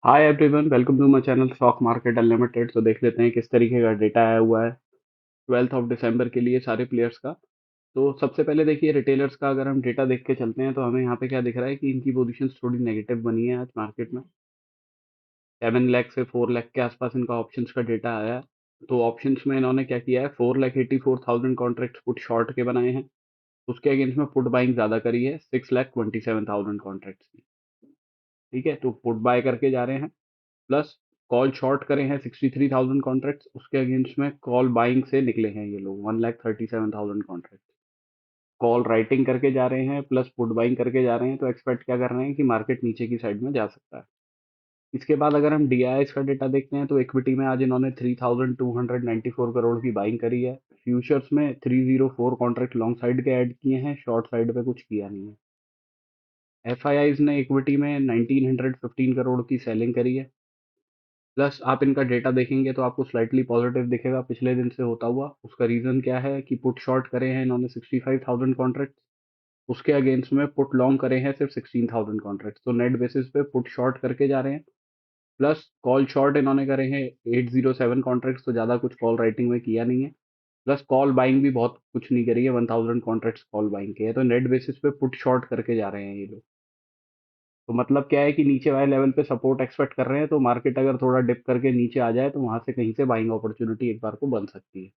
Hi everyone, welcome to my channel stock market unlimited. तो देख लेते हैं किस तरीके का डेटा आया हुआ है 12 दिसंबर के लिए सारे प्लेयर्स का। तो सबसे पहले देखिए रिटेलर्स का, अगर हम डेटा देख के चलते हैं तो हमें यहाँ पे क्या दिख रहा है कि इनकी पोजीशंस थोड़ी नेगेटिव बनी है आज मार्केट में। 7 लाख से 4 लाख के आसपास इनका ऑप्शंस का डेटा आया है। तो ऑप्शंस में इन्होंने क्या किया है, 4,84,000 कॉन्ट्रैक्ट पुट शॉर्ट के बनाए हैं। उसके अगेंस्ट में पुट बाइंग ज्यादा करी है, 6,27,000 कॉन्ट्रैक्ट्स की। ठीक है, तो पुट बाय करके जा रहे हैं। प्लस कॉल शॉर्ट करे हैं 63,000 कॉन्ट्रैक्ट्स, उसके अगेंस्ट में कॉल बाइंग से निकले हैं ये लोग 1,37,000 कॉन्ट्रैक्ट। कॉल राइटिंग करके जा रहे हैं प्लस पुट बाइंग करके जा रहे हैं, तो एक्सपेक्ट क्या कर रहे हैं कि मार्केट नीचे की साइड में जा सकता है। इसके बाद अगर हम डीआईएस का डेटा देखते हैं तो इक्विटी में आज इन्होंने 3,294 करोड़ की बाइंग करी है। फ्यूचर्स में 304 कॉन्ट्रैक्ट लॉन्ग साइड के ऐड किए हैं, शॉर्ट साइड पे कुछ किया नहीं है। एफ ने इक्विटी में 1,915 करोड़ की सेलिंग करी है। प्लस आप इनका डेटा देखेंगे तो आपको स्लाइटली पॉजिटिव दिखेगा पिछले दिन से होता हुआ। उसका रीजन क्या है कि पुट शॉर्ट करे हैं इन्होंने 65,000 कॉन्ट्रैक्ट, उसके अगेंस्ट में पुट लॉन्ग करे हैं सिर्फ 16,000 कॉन्ट्रैक्ट। तो नेट बेसिस पे पुट शॉर्ट करके जा रहे हैं। प्लस कॉल शॉर्ट इन्होंने करे हैं 807 कॉन्ट्रैक्ट, तो ज़्यादा कुछ कॉल राइटिंग में किया नहीं है। प्लस कॉल बाइंग भी बहुत कुछ नहीं करी है, 1000 कॉन्ट्रैक्ट कॉल बाइंग के है। तो नेट बेसिस पे पुट शॉर्ट करके जा रहे हैं ये लोग। तो मतलब क्या है कि नीचे वाले लेवल पे सपोर्ट एक्सपेक्ट कर रहे हैं, तो मार्केट अगर थोड़ा डिप करके नीचे आ जाए तो वहां से कहीं से बाइंग अपॉर्चुनिटी एक बार को बन सकती है।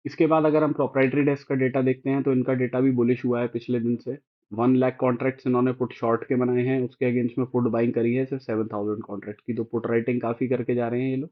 इसके बाद अगर हम प्रोप्राइटरी डेस्क का डेटा देखते हैं तो इनका डेटा भी बुलिश हुआ है पिछले दिन से। 1 लाख कॉन्ट्रैक्ट्स इन्होंने पुट शॉर्ट के बनाए हैं, उसके अगेंस्ट में पुट बाइंग करी है सिर्फ 7,000 कॉन्ट्रैक्ट की। तो पुट राइटिंग काफी करके जा रहे हैं ये लोग।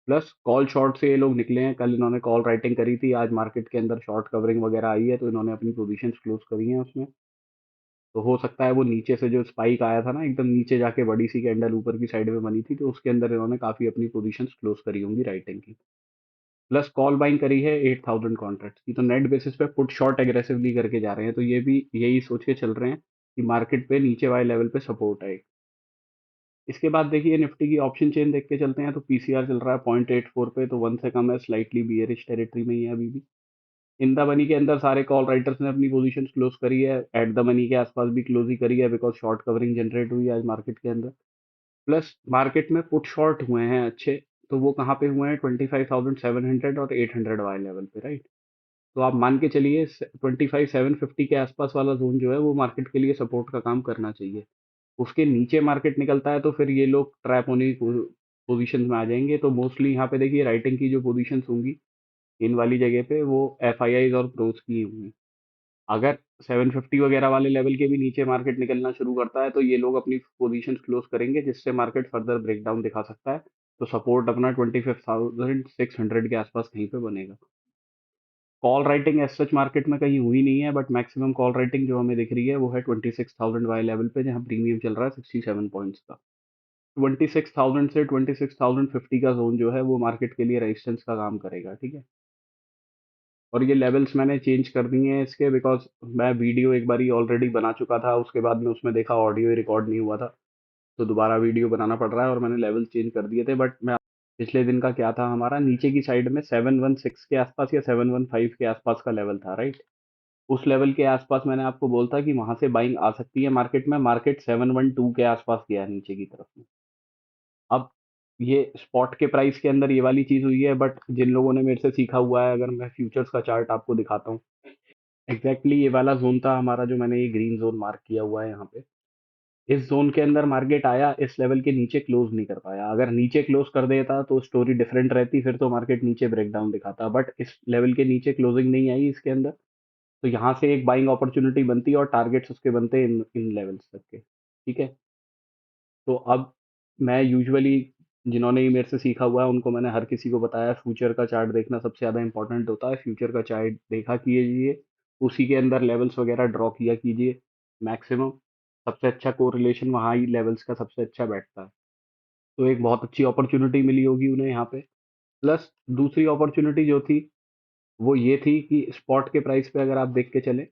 प्लस कॉल शॉर्ट से ये लोग निकले हैं, कल इन्होंने कॉल राइटिंग करी थी, आज मार्केट के अंदर शॉर्ट कवरिंग वगैरह आई है तो इन्होंने अपनी पोजीशन क्लोज करी है उसमें। तो हो सकता है वो नीचे से जो स्पाइक आया था ना, एकदम नीचे जाके बड़ी सी कैंडल ऊपर की साइड में बनी थी, तो उसके अंदर इन्होंने काफी अपनी पोजीशंस क्लोज करी होंगी राइटिंग की। प्लस कॉल बाइंग करी है 8,000 कॉन्ट्रैक्ट्स की। तो नेट बेसिस पे पुट शॉर्ट एग्रेसिवली करके जा रहे हैं। तो ये भी यही सोच के चल रहे हैं कि मार्केट पे नीचे वाले लेवल पे सपोर्ट है। इसके बाद देखिए निफ्टी की ऑप्शन चेन देख के चलते हैं तो पीसीआर चल रहा है 0.84 पे, तो 1 से कम है, स्लाइटली बियरिश टेरिटरी में ही है अभी भी। इन द मनी के अंदर सारे कॉल राइटर्स ने अपनी पोजीशन क्लोज करी है, एट द मनी के आसपास भी क्लोज ही करी है, बिकॉज शॉर्ट कवरिंग जनरेट हुई है आज मार्केट के अंदर। प्लस मार्केट में पुट शॉर्ट हुए हैं अच्छे। तो वो कहाँ पे हुए हैं, 25,700 और 800 वाले लेवल पे, राइट। तो आप मान के चलिए 25,750 के आसपास वाला जोन जो है वो मार्केट के लिए सपोर्ट का काम करना चाहिए। उसके नीचे मार्केट निकलता है तो फिर ये लोग ट्रैप होने की पोजीशन में आ जाएंगे। तो मोस्टली यहाँ पे देखिए राइटिंग की जो पोजीशंस होंगी इन वाली जगह पे, वो एफ आई आईज और प्रोज की होंगी। अगर 750 वगैरह वाले लेवल के भी नीचे मार्केट निकलना शुरू करता है तो ये लोग अपनी पोजीशन क्लोज करेंगे, जिससे मार्केट फर्दर ब्रेकडाउन दिखा सकता है। तो सपोर्ट अपना 25,600 के आसपास कहीं पे बनेगा। Call writing as such market में कहीं हुई नहीं है, बट मैक्सिमम कॉल राइटिंग जो हमें दिख रही है वो है 26,000 वाले लेवल पे, जहाँ प्रीमियम चल रहा है 67 पॉइंट्स का। 26,000 से 26,050 का जोन जो है वो मार्केट के लिए रेजिस्टेंस का काम करेगा, ठीक है। और ये लेवल्स मैंने चेंज कर दिए हैं इसके, बिकॉज मैं वीडियो एक बारी ऑलरेडी बना चुका था, उसके बाद में उसमें देखा ऑडियो रिकॉर्ड नहीं हुआ था, तो दोबारा वीडियो बनाना पड़ रहा है। और मैंने लेवल चेंज कर दिए थे, बट मैं पिछले दिन का क्या था, हमारा नीचे की साइड में 716 के आसपास या 715 के आसपास का लेवल था, राइट। उस लेवल के आसपास मैंने आपको बोलता कि वहां से बाइंग आ सकती है मार्केट में। मार्केट 712 के आसपास गया नीचे की तरफ में। अब ये स्पॉट के प्राइस के अंदर ये वाली चीज हुई है, बट जिन लोगों ने मेरे से सीखा हुआ है, अगर मैं फ्यूचर्स का चार्ट आपको दिखाता हूँ, ये वाला जोन था हमारा, जो मैंने ये ग्रीन जोन मार्क किया हुआ है यहाँ पे। इस जोन के अंदर मार्केट आया, इस लेवल के नीचे क्लोज नहीं कर पाया। अगर नीचे क्लोज कर देता तो स्टोरी डिफरेंट रहती, फिर तो मार्केट नीचे ब्रेकडाउन दिखाता, बट इस लेवल के नीचे क्लोजिंग नहीं आई इसके अंदर। तो यहाँ से एक बाइंग अपॉर्चुनिटी बनती है और टारगेट्स उसके बनते हैं इन इन लेवल्स तक के, ठीक है। तो अब मैं यूजुअली, जिन्होंने ये मेरे से सीखा हुआ है उनको मैंने हर किसी को बताया, फ्यूचर का चार्ट देखना सबसे ज़्यादा इंपॉर्टेंट होता है। फ्यूचर का चार्ट देखा कीजिए, उसी के अंदर लेवल्स वगैरह ड्रॉ किया कीजिए। मैक्सिमम सबसे अच्छा कोरिलेशन वहाँ ही लेवल्स का सबसे अच्छा बैठता है। तो एक बहुत अच्छी अपॉर्चुनिटी मिली होगी उन्हें यहाँ पे। प्लस दूसरी अपॉर्चुनिटी जो थी वो ये थी कि स्पॉट के प्राइस पे अगर आप देख के चले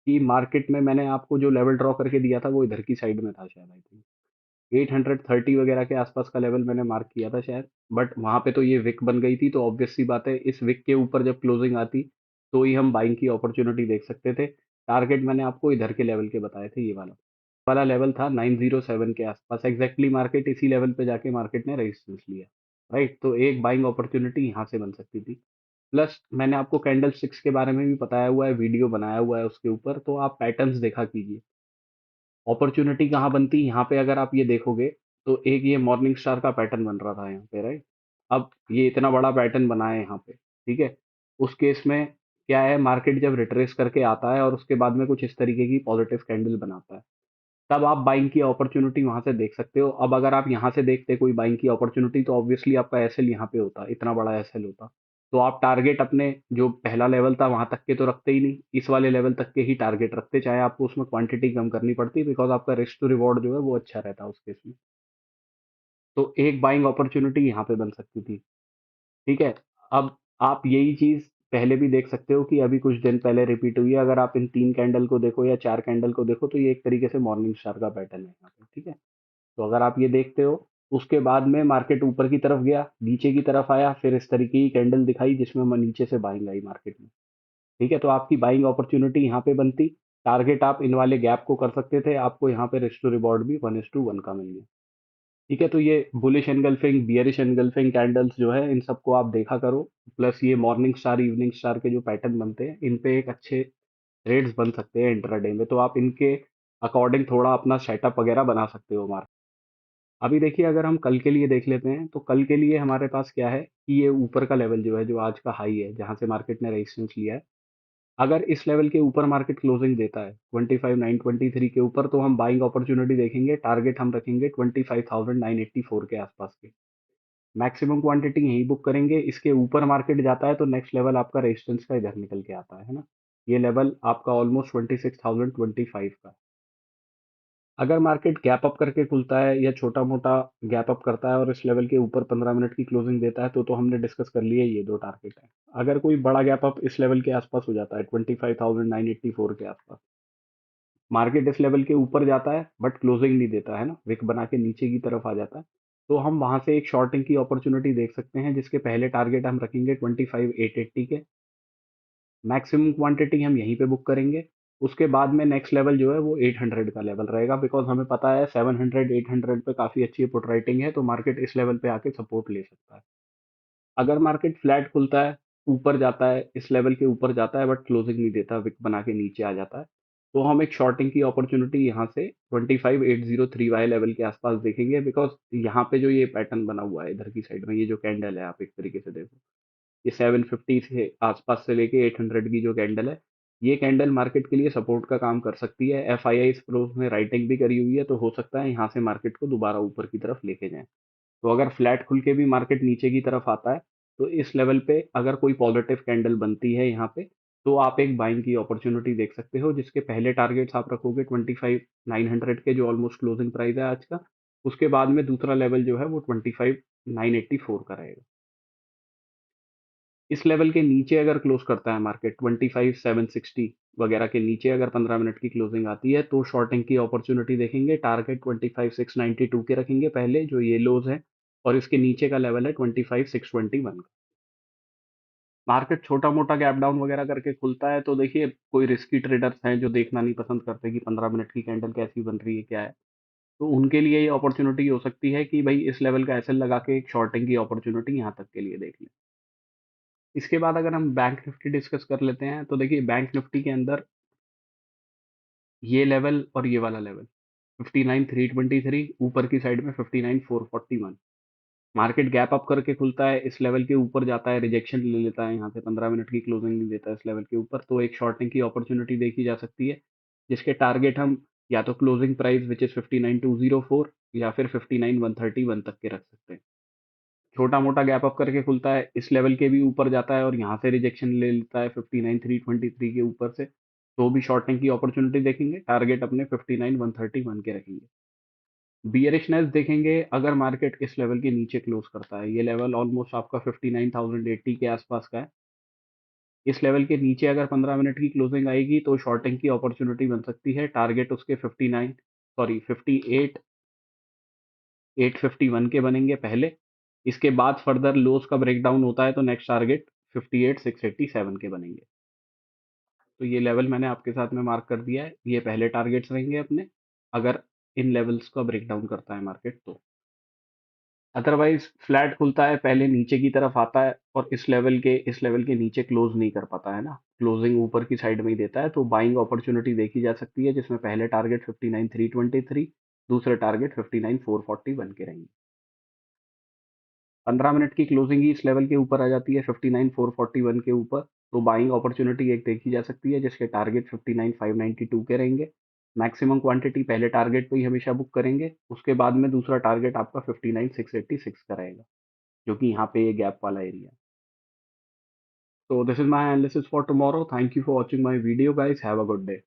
कि मार्केट में मैंने आपको जो लेवल ड्रॉ करके दिया था वो इधर की साइड में था शायद, आई थिंक 830 वगैरह के आसपास का लेवल मैंने मार्क किया था शायद। बट वहां पे तो ये विक बन गई थी, तो ऑब्वियस सी बात है इस विक के ऊपर जब क्लोजिंग आती तो ही हम बाइंग की अपॉर्चुनिटी देख सकते थे। टारगेट मैंने आपको इधर के लेवल के बताए थे, ये वाला। वाला लेवल था 907 के आसपास, एग्जैक्टली मार्केट इसी लेवल पे जाके मार्केट ने रेजिस्टेंस लिया, राइट। तो एक बाइंग अपॉर्चुनिटी यहाँ से बन सकती थी। प्लस मैंने आपको कैंडल स्टिक्स के बारे में भी बताया हुआ है, वीडियो बनाया हुआ है उसके ऊपर, तो आप पैटर्न्स देखा कीजिए। अपॉर्चुनिटी कहाँ बनती है यहाँ पे, अगर आप ये देखोगे तो एक ये मॉर्निंग स्टार का पैटर्न बन रहा था यहाँ पे, राइट। अब ये इतना बड़ा पैटर्न बना है यहाँ पे, ठीक है। उस केस में क्या है, मार्केट जब रिट्रेस करके आता है और उसके बाद में कुछ इस तरीके की पॉजिटिव कैंडल बनाता है, तब आप बाइंग की अपॉर्चुनिटी वहां से देख सकते हो। अब अगर आप यहाँ से देखते कोई बाइंग की अपॉर्चुनिटी, तो ऑब्वियसली आपका एसएल यहाँ पे होता, इतना बड़ा एसएल होता। तो आप टारगेट अपने जो पहला लेवल था वहां तक के तो रखते ही नहीं, इस वाले लेवल तक के ही टारगेट रखते, चाहे आपको उसमें क्वांटिटी कम करनी पड़ती, बिकॉज आपका रिस्क टू रिवॉर्ड जो है वो अच्छा रहता है उस केस में। तो एक बाइंग अपॉर्चुनिटी यहाँ पे बन सकती थी, ठीक है। अब आप यही चीज पहले भी देख सकते हो कि अभी कुछ दिन पहले रिपीट हुई है। अगर आप इन 3 कैंडल को देखो या 4 कैंडल को देखो, तो ये एक तरीके से मॉर्निंग स्टार का पैटर्न है यहाँ पे, ठीक है। तो अगर आप ये देखते हो, उसके बाद में मार्केट ऊपर की तरफ गया, नीचे की तरफ आया, फिर इस तरीके की कैंडल दिखाई जिसमें नीचे से बाइंग आई मार्केट में, ठीक है। तो आपकी बाइंग अपॉर्चुनिटी यहाँ पे बनती, टारगेट आप इन वाले गैप को कर सकते थे, आपको यहाँ पे रिस्क टू रिवॉर्ड भी 1:1 का मिल गया, ठीक है। तो ये bullish engulfing, bearish engulfing candles जो है, इन सबको आप देखा करो। प्लस ये मॉर्निंग स्टार, इवनिंग स्टार के जो पैटर्न बनते हैं, इन पे एक अच्छे ट्रेड्स बन सकते हैं इंट्राडे में, तो आप इनके अकॉर्डिंग थोड़ा अपना सेटअप वगैरह बना सकते हो मार्केट। अभी देखिए, अगर हम कल के लिए देख लेते हैं, तो कल के लिए हमारे पास क्या है कि ये ऊपर का लेवल जो है, जो आज का हाई है, जहां से मार्केट ने रेजिस्टेंस लिया है, अगर इस लेवल के ऊपर मार्केट क्लोजिंग देता है 25,923 के ऊपर, तो हम बाइंग अपॉर्चुनिटी देखेंगे, टारगेट हम रखेंगे 25,984 के आसपास के, मैक्सिमम क्वांटिटी यही बुक करेंगे। इसके ऊपर मार्केट जाता है तो नेक्स्ट लेवल आपका रेजिस्टेंस का इधर निकल के आता है ना। ये लेवल आपका ऑलमोस्ट 26,025 का। अगर मार्केट गैप अप करके खुलता है या छोटा मोटा गैप अप करता है और इस लेवल के ऊपर 15 मिनट की क्लोजिंग देता है, तो हमने डिस्कस कर लिया, ये दो टारगेट है। अगर कोई बड़ा गैप अप इस लेवल के आसपास हो जाता है 25,984 के आसपास, मार्केट इस लेवल के ऊपर जाता है बट क्लोजिंग नहीं देता है ना, विक बना के नीचे की तरफ आ जाता है, तो हम वहां से एक शॉर्टिंग की अपॉर्चुनिटी देख सकते हैं, जिसके पहले टारगेट हम रखेंगे 25,880 के, मैक्सिमम क्वांटिटी हम यहीं पे बुक करेंगे। उसके बाद में नेक्स्ट लेवल जो है वो 800 का लेवल रहेगा, बिकॉज हमें पता है 700 800 पे काफी अच्छी पुट राइटिंग है, तो मार्केट इस लेवल पे आके सपोर्ट ले सकता है। अगर मार्केट फ्लैट खुलता है, ऊपर जाता है, इस लेवल के ऊपर जाता है बट क्लोजिंग नहीं देता, विक बना के नीचे आ जाता है, तो हम एक शॉर्टिंग की अपॉर्चुनिटी यहाँ से 25,803 वाले लेवल के आसपास देखेंगे, बिकॉज यहाँ पे जो ये पैटर्न बना हुआ है इधर की साइड में, ये जो कैंडल है, आप एक तरीके से देखो, ये 750 से आसपास से लेके 800 की जो कैंडल है, ये कैंडल मार्केट के लिए सपोर्ट का काम कर सकती है। एफ आई आई इस प्रोज में राइटिंग भी करी हुई है, तो हो सकता है यहाँ से मार्केट को दोबारा ऊपर की तरफ लेके जाए। तो अगर फ्लैट खुल के भी मार्केट नीचे की तरफ आता है, तो इस लेवल पे अगर कोई पॉजिटिव कैंडल बनती है यहाँ पे, तो आप एक बाइंग की अपॉर्चुनिटी देख सकते हो, जिसके पहले टारगेट्स आप रखोगे 25,900 के, जो ऑलमोस्ट क्लोजिंग प्राइस है आज का। उसके बाद में दूसरा लेवल जो है वो 25,984 का रहेगा। इस लेवल के नीचे अगर क्लोज करता है मार्केट 25,760 वगैरह के नीचे, अगर 15 मिनट की क्लोजिंग आती है, तो शॉर्टिंग की अपॉर्चुनिटी देखेंगे, टारगेट 25,692 के रखेंगे पहले, जो ये लोज है, और इसके नीचे का लेवल है 25,621 का। मार्केट छोटा मोटा गैप डाउन वगैरह करके खुलता है, तो देखिए कोई रिस्की ट्रेडर्स हैं जो देखना नहीं पसंद करते कि 15 मिनट की कैंडल कैसी बन रही है, क्या है, तो उनके लिए ये अपॉर्चुनिटी हो सकती है कि भाई इस लेवल का एसएल लगा के एक शॉर्टिंग की अपॉर्चुनिटी यहाँ तक के लिए देख लें। इसके बाद अगर हम बैंक निफ्टी डिस्कस कर लेते हैं, तो देखिए बैंक निफ्टी के अंदर ये लेवल और ये वाला लेवल 59,323, ऊपर की साइड में 59,441, मार्केट गैप अप करके खुलता है, इस लेवल के ऊपर जाता है, रिजेक्शन ले लेता है, यहाँ से 15 मिनट की क्लोजिंग नहीं देता है इस लेवल के ऊपर, तो एक शॉर्टिंग की अपॉर्चुनिटी देखी जा सकती है, जिसके टारगेट हम या तो क्लोजिंग प्राइस विच इज 59,204 या फिर 59,131 तक के रख सकते हैं। छोटा मोटा गैप अप करके खुलता है, इस लेवल के भी ऊपर जाता है और यहाँ से रिजेक्शन ले लेता है 59,323 के ऊपर से, तो भी शॉर्टिंग की अपॉर्चुनिटी देखेंगे, टारगेट अपने 59,131 के रखेंगे। बियरिशनेस देखेंगे, अगर मार्केट इस लेवल के नीचे क्लोज करता है, ये लेवल ऑलमोस्ट आपका 59,080 के आसपास का है, इस लेवल के नीचे अगर 15 मिनट की क्लोजिंग आएगी, तो शॉर्टिंग की अपॉर्चुनिटी बन सकती है, टारगेट उसके 59 सॉरी 58,851 के बनेंगे पहले। इसके बाद फर्दर लोज का ब्रेकडाउन होता है, तो नेक्स्ट टारगेट 58,687 के बनेंगे। तो ये लेवल मैंने आपके साथ में मार्क कर दिया है, ये पहले टारगेट्स रहेंगे अपने। अगर इन लेवल्स का ब्रेकडाउन करता है मार्केट तो। अदरवाइज़ फ्लैट खुलता है, पहले नीचे की तरफ आता है और इस लेवल के नीचे क्लोज़ नहीं कर पाता है ना, क्लोज़िंग ऊपर की साइड में ही देता है, तो बाइंग अपॉर्च्युनिटी देखी जा सकती है, जिसमें पहले टारगेट 59,323, दूसरे टारगेट 59,440 बन के रहेंगे। 15 मिनट की क्लोज़िंग ही इस लेवल के ऊपर आ जाती है 59,441 के ऊपर, तो बाइंग अपॉर्च्युनिटी एक देखी जा सकती है, जिसके टारगेट 59,592 के रहेंगे। मैक्सिमम क्वांटिटी पहले टारगेट पे ही हमेशा बुक करेंगे, उसके बाद में दूसरा टारगेट आपका 59,686 का रहेगा, जो कि यहाँ पे ये गैप वाला एरिया है। So this is my analysis for tomorrow. Thank you for watching my video, guys. Have a good day.